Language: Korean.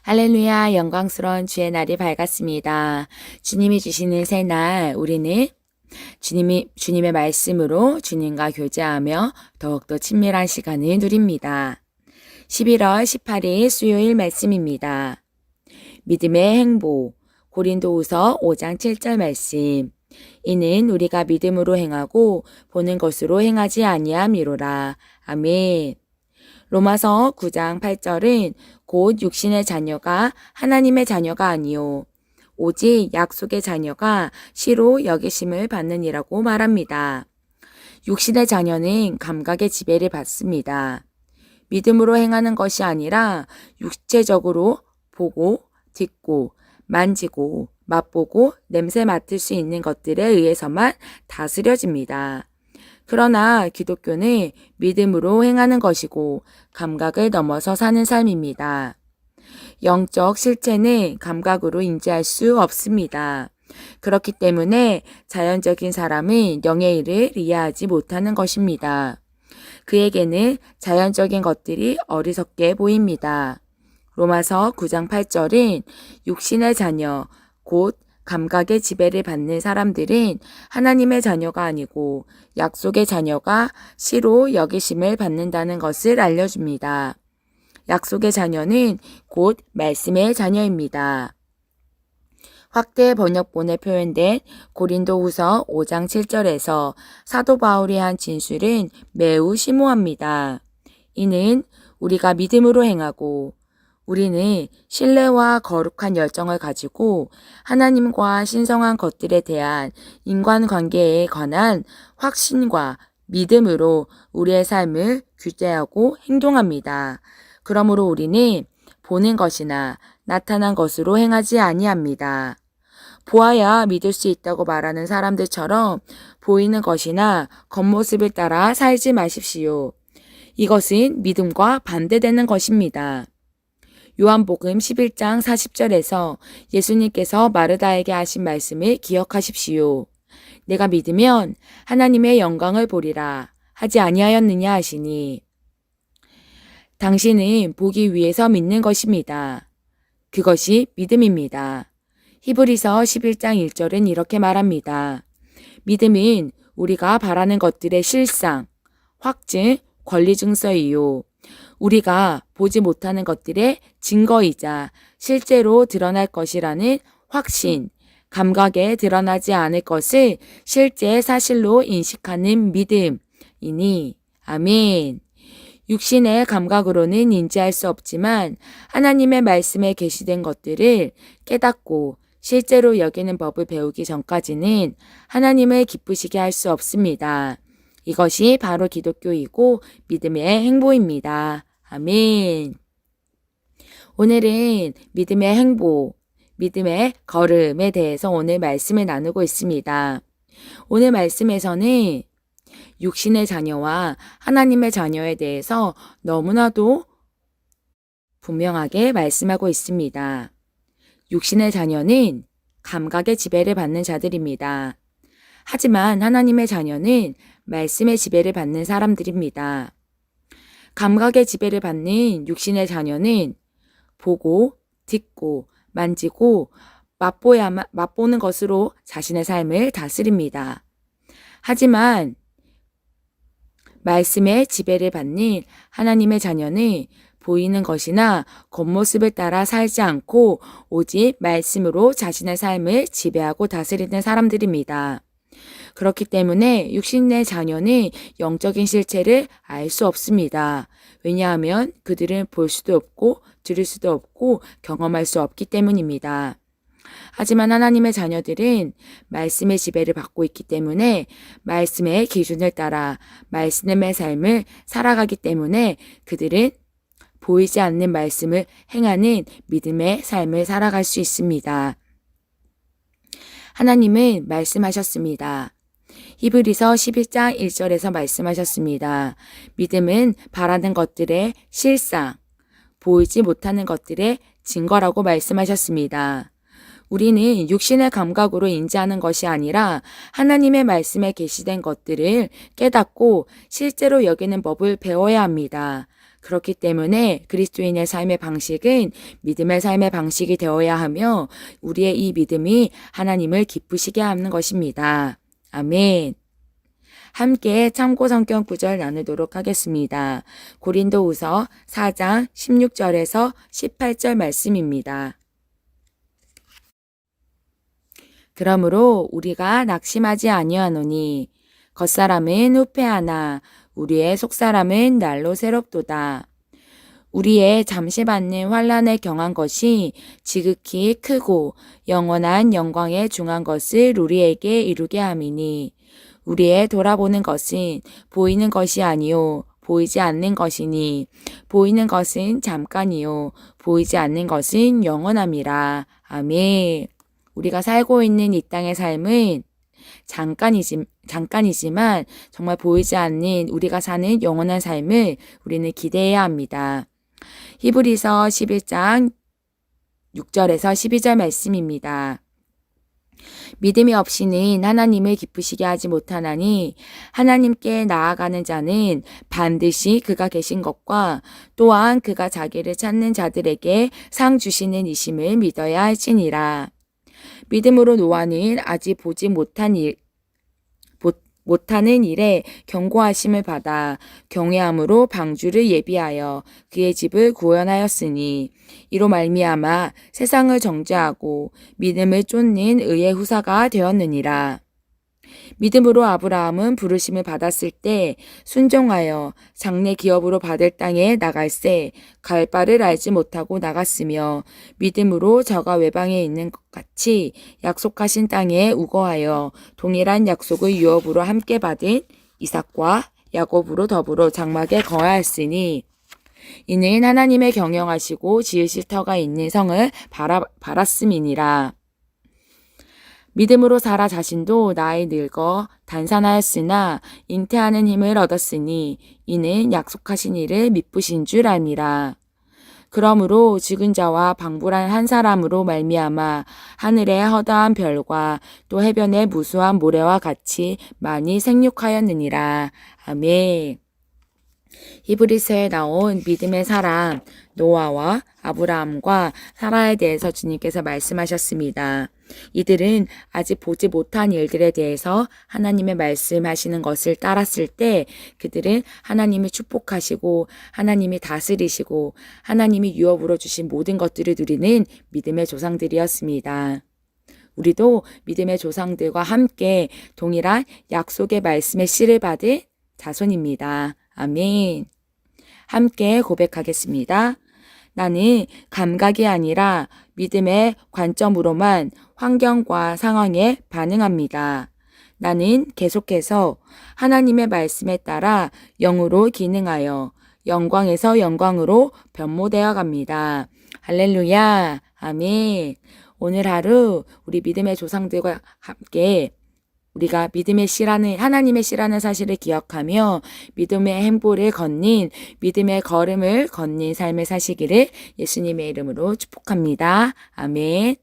할렐루야, 영광스러운 주의 날이 밝았습니다. 주님이 주시는 새날, 우리는 주님의 말씀으로 주님과 교제하며 더욱더 친밀한 시간을 누립니다. 11월 18일 수요일 말씀입니다. 믿음의 행보, 고린도후서 5장 7절 말씀. 이는 우리가 믿음으로 행하고 보는 것으로 행하지 아니함이로라. 아멘. 로마서 9장 8절은 곧 육신의 자녀가 하나님의 자녀가 아니요 오직 약속의 자녀가 시로 여기심을 받느니라고 말합니다. 육신의 자녀는 감각의 지배를 받습니다. 믿음으로 행하는 것이 아니라 육체적으로 보고 듣고 만지고 맛보고 냄새 맡을 수 있는 것들에 의해서만 다스려집니다. 그러나 기독교는 믿음으로 행하는 것이고 감각을 넘어서 사는 삶입니다. 영적 실체는 감각으로 인지할 수 없습니다. 그렇기 때문에 자연적인 사람은 영의 일을 이해하지 못하는 것입니다. 그에게는 자연적인 것들이 어리석게 보입니다. 로마서 9장 8절은 육신의 자녀, 곧 감각의 지배를 받는 사람들은 하나님의 자녀가 아니고 약속의 자녀가 시로 여기심을 받는다는 것을 알려줍니다. 약속의 자녀는 곧 말씀의 자녀입니다. 확대 번역본에 표현된 고린도후서 5장 7절에서 사도 바울이 한 진술은 매우 심오합니다. 이는 우리가 믿음으로 행하고 우리는 신뢰와 거룩한 열정을 가지고 하나님과 신성한 것들에 대한 인간관계에 관한 확신과 믿음으로 우리의 삶을 규제하고 행동합니다. 그러므로 우리는 보는 것이나 나타난 것으로 행하지 아니합니다. 보아야 믿을 수 있다고 말하는 사람들처럼 보이는 것이나 겉모습을 따라 살지 마십시오. 이것은 믿음과 반대되는 것입니다. 요한복음 11장 40절에서 예수님께서 마르다에게 하신 말씀을 기억하십시오. 내가 믿으면 하나님의 영광을 보리라 하지 아니하였느냐 하시니 당신은 보기 위해서 믿는 것입니다. 그것이 믿음입니다. 히브리서 11장 1절은 이렇게 말합니다. 믿음은 우리가 바라는 것들의 실상, 확증, 권리 증서이요. 우리가 보지 못하는 것들의 증거이자 실제로 드러날 것이라는 확신, 감각에 드러나지 않을 것을 실제 사실로 인식하는 믿음이니 아멘. 육신의 감각으로는 인지할 수 없지만 하나님의 말씀에 계시된 것들을 깨닫고 실제로 여기는 법을 배우기 전까지는 하나님을 기쁘시게 할 수 없습니다. 이것이 바로 기독교이고 믿음의 행보입니다. 아멘. 오늘은 믿음의 행보, 믿음의 걸음에 대해서 오늘 말씀을 나누고 있습니다. 오늘 말씀에서는 육신의 자녀와 하나님의 자녀에 대해서 너무나도 분명하게 말씀하고 있습니다. 육신의 자녀는 감각의 지배를 받는 자들입니다. 하지만 하나님의 자녀는 말씀의 지배를 받는 사람들입니다. 감각의 지배를 받는 육신의 자녀는 보고, 듣고, 만지고, 맛보는 것으로 자신의 삶을 다스립니다. 하지만 말씀의 지배를 받는 하나님의 자녀는 보이는 것이나 겉모습을 따라 살지 않고 오직 말씀으로 자신의 삶을 지배하고 다스리는 사람들입니다. 그렇기 때문에 육신의 자녀는 영적인 실체를 알 수 없습니다. 왜냐하면 그들은 볼 수도 없고 들을 수도 없고 경험할 수 없기 때문입니다. 하지만 하나님의 자녀들은 말씀의 지배를 받고 있기 때문에 말씀의 기준을 따라 말씀의 삶을 살아가기 때문에 그들은 보이지 않는 말씀을 행하는 믿음의 삶을 살아갈 수 있습니다. 하나님은 말씀하셨습니다. 히브리서 11장 1절에서 말씀하셨습니다. 믿음은 바라는 것들의 실상, 보이지 못하는 것들의 증거라고 말씀하셨습니다. 우리는 육신의 감각으로 인지하는 것이 아니라 하나님의 말씀에 계시된 것들을 깨닫고 실제로 여기는 법을 배워야 합니다. 그렇기 때문에 그리스도인의 삶의 방식은 믿음의 삶의 방식이 되어야 하며 우리의 이 믿음이 하나님을 기쁘시게 하는 것입니다. 아멘. 함께 참고 성경 구절 나누도록 하겠습니다. 고린도후서 4장 16절에서 18절 말씀입니다. 그러므로 우리가 낙심하지 아니하노니 겉사람은 후패하나 우리의 속사람은 날로 새롭도다. 우리의 잠시 받는 환난에 경한 것이 지극히 크고 영원한 영광에 중한 것을 우리에게 이루게 함이니 우리의 돌아보는 것은 보이는 것이 아니요 보이지 않는 것이니 보이는 것은 잠깐이요 보이지 않는 것은 영원함이라. 아멘. 우리가 살고 있는 이 땅의 삶은 잠깐이지만 정말 보이지 않는 우리가 사는 영원한 삶을 우리는 기대해야 합니다. 히브리서 11장 6절에서 12절 말씀입니다. 믿음이 없이는 하나님을 기쁘시게 하지 못하나니 하나님께 나아가는 자는 반드시 그가 계신 것과 또한 그가 자기를 찾는 자들에게 상 주시는 이심을 믿어야 할지니라. 믿음으로 노아는 아직 보지 못하는 일에 경고하심을 받아 경외함으로 방주를 예비하여 그의 집을 구원하였으니 이로 말미암아 세상을 정죄하고 믿음을 쫓는 의의 후사가 되었느니라. 믿음으로 아브라함은 부르심을 받았을 때 순종하여 장래 기업으로 받을 땅에 나갈새 갈 바를 알지 못하고 나갔으며 믿음으로 저가 외방에 있는 것 같이 약속하신 땅에 우거하여 동일한 약속을 유업으로 함께 받은 이삭과 야곱으로 더불어 장막에 거하였으니 이는 하나님의 경영하시고 지으실 터가 있는 성을 바랐음이니라. 믿음으로 사라 자신도 나이 늙어 단산하였으나 잉태하는 힘을 얻었으니 이는 약속하신 이를 미쁘신 줄 아니라. 그러므로 죽은 자와 방불한 한 사람으로 말미암아 하늘의 허다한 별과 또 해변의 무수한 모래와 같이 많이 생육하였느니라. 아멘. 히브리서에 나온 믿음의 사람 노아와 아브라함과 사라에 대해서 주님께서 말씀하셨습니다. 이들은 아직 보지 못한 일들에 대해서 하나님의 말씀하시는 것을 따랐을 때 그들은 하나님이 축복하시고 하나님이 다스리시고 하나님이 유업으로 주신 모든 것들을 누리는 믿음의 조상들이었습니다. 우리도 믿음의 조상들과 함께 동일한 약속의 말씀의 씨를 받은 자손입니다. 아멘. 함께 고백하겠습니다. 나는 감각이 아니라 믿음의 관점으로만 환경과 상황에 반응합니다. 나는 계속해서 하나님의 말씀에 따라 영으로 기능하여 영광에서 영광으로 변모되어 갑니다. 할렐루야. 아멘. 오늘 하루 우리 믿음의 조상들과 함께 우리가 믿음의 씨라는 하나님의 씨라는 사실을 기억하며 믿음의 행보를 걷는 믿음의 걸음을 걷는 삶을 사시기를 예수님의 이름으로 축복합니다. 아멘.